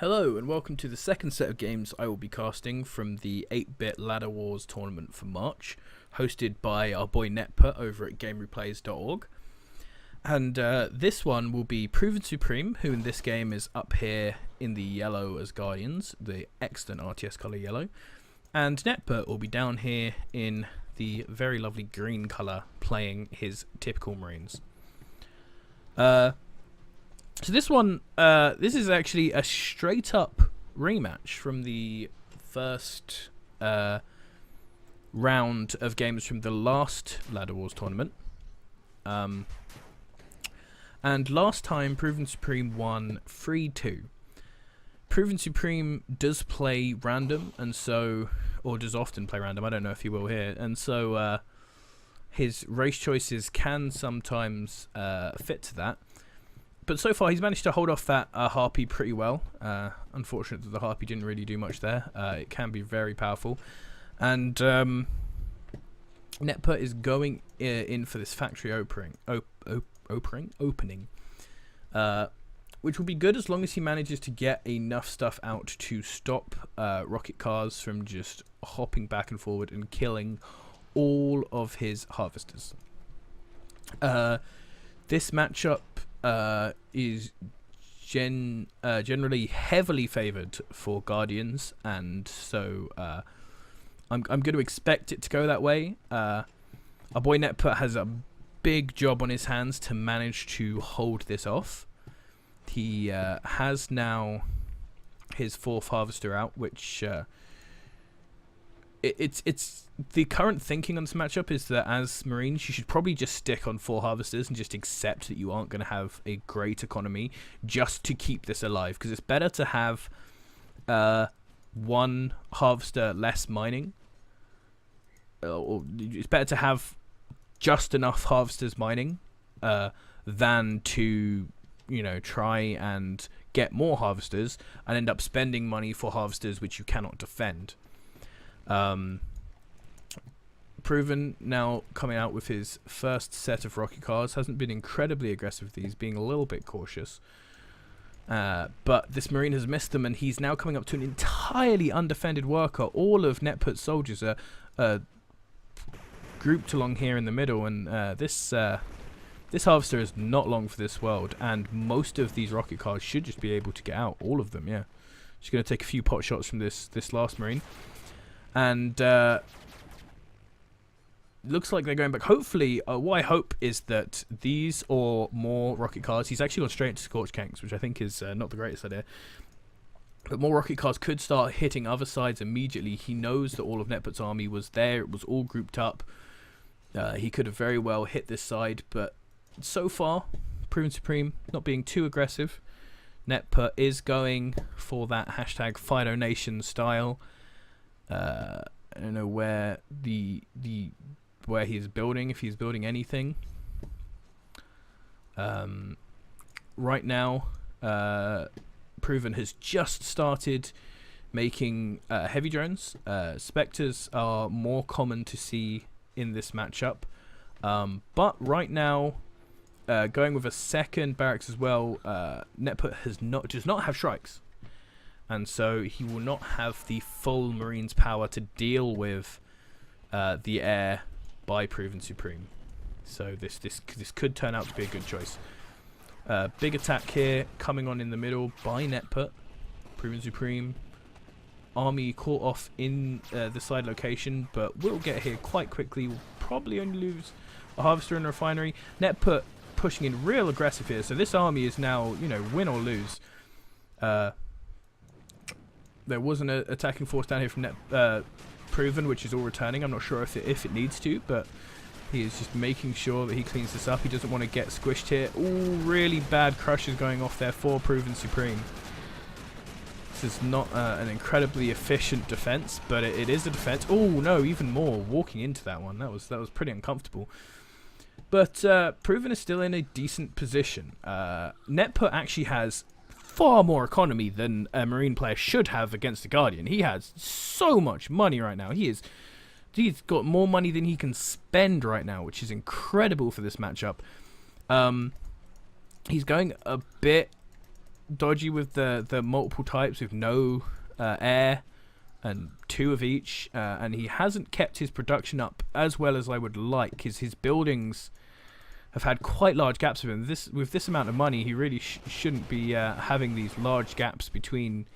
Hello and welcome to the second set of games I will be casting from the 8-bit Ladderwars tournament for March, hosted by our boy Netput over at gamereplays.org. And this one will be ProvenSupreme, who in this game is up here in the yellow as Guardians, the excellent RTS colour yellow. And Netput will be down here in the very lovely green colour, playing his typical Marines. So this one, this is actually a straight-up rematch from the first round of games from the last Ladder Wars tournament. And last time, ProvenSupreme won 3-2. ProvenSupreme does play random, and so, or does often play random, I don't know if he will here, and so his race choices can sometimes fit to that. But so far, he's managed to hold off that Harpy pretty well. Unfortunate that the Harpy didn't really do much there. It can be very powerful. And Netput is going in for this factory opening, which will be good as long as he manages to get enough stuff out to stop rocket cars from just hopping back and forward and killing all of his harvesters. This matchup is generally heavily favoured for Guardians, and so I'm going to expect it to go that way. Our boy Netput has a big job on his hands to manage to hold this off. He has now his fourth harvester out, which it's the current thinking on this matchup is that as Marines, you should probably just stick on 4 harvesters and just accept that you aren't going to have a great economy just to keep this alive, because it's better to have 1 harvester less mining, or it's better to have just enough harvesters mining than to, you know, try and get more harvesters and end up spending money for harvesters which you cannot defend. Proven now coming out with his first set of rocket cars, hasn't been incredibly aggressive with these, being a little bit cautious, but this Marine has missed them, and he's now coming up to an entirely undefended worker. All of Netput's soldiers are grouped along here in the middle, and this harvester is not long for this world, and most of these rocket cars should just be able to get out, all of them. Yeah, just going to take a few pot shots from this last Marine. And looks like they're going back. Hopefully, what I hope is that these or more rocket cars, he's actually gone straight into Scorch Tanks, which I think is not the greatest idea. But more rocket cars could start hitting other sides immediately. He knows that all of Netput's army was there. It was all grouped up. He could have very well hit this side, but so far, ProvenSupreme not being too aggressive. Netput is going for that hashtag Fido Nation style. I don't know where where he's building, if he's building anything. Right now, Proven has just started making heavy drones. Spectres are more common to see in this matchup, but right now, going with a second barracks as well. Netput does not have strikes. And so he will not have the full Marines power to deal with the air by ProvenSupreme. So this could turn out to be a good choice. Big attack here coming on in the middle by Netput. ProvenSupreme army caught off in the side location, but will get here quite quickly. Will probably only lose a harvester and a refinery. Netput pushing in real aggressive here. So this army is now, you know, win or lose. There was an attacking force down here from Proven, which is all returning. I'm not sure if it needs to, but he is just making sure that he cleans this up. He doesn't want to get squished here. Ooh, really bad crushes going off there for ProvenSupreme. This is not an incredibly efficient defense, but it is a defense. Oh no, even more walking into that one. That was pretty uncomfortable. But Proven is still in a decent position. Netput actually has far more economy than a Marine player should have against the Guardian. He has so much money right now. He's got more money than he can spend right now, which is incredible for this matchup. He's going a bit dodgy with the multiple types with no air and 2 of each, and he hasn't kept his production up as well as I would like, because his buildings have had quite large gaps with him. With this amount of money, he really shouldn't be having these large gaps between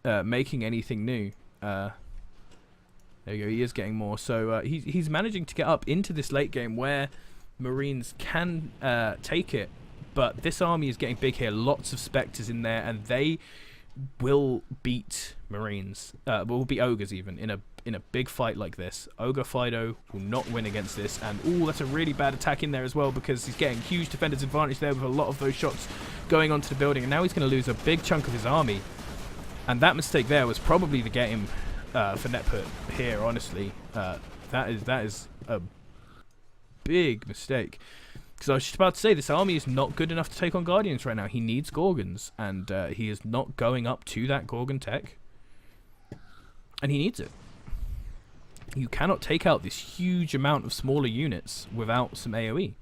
making anything new. There you go, he is getting more. So he's managing to get up into this late game where Marines can take it, but this army is getting big here. Lots of Spectres in there, and they will beat Marines. Will beat Ogres even in a big fight like this. Ogre Fido will not win against this, and that's a really bad attack in there as well, because he's getting huge defender's advantage there with a lot of those shots going onto the building, and now he's going to lose a big chunk of his army. And that mistake there was probably the game for Netput here, honestly. That is a big mistake. Because I was just about to say, this army is not good enough to take on Guardians right now. He needs Gorgons, and he is not going up to that Gorgon tech. And he needs it. You cannot take out this huge amount of smaller units without some AoE.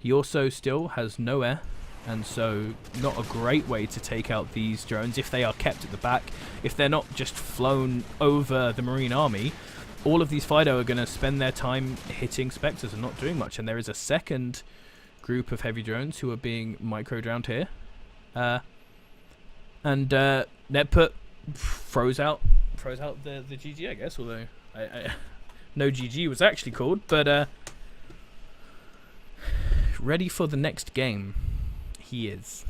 He also still has no air, and so not a great way to take out these drones if they are kept at the back. If they're not just flown over the Marine army, all of these Fido are going to spend their time hitting Spectres and not doing much. And there is a second group of heavy drones who are being micro-drowned here. And Netput froze out the GG, I guess, although no GG was actually called. But ready for the next game. He is.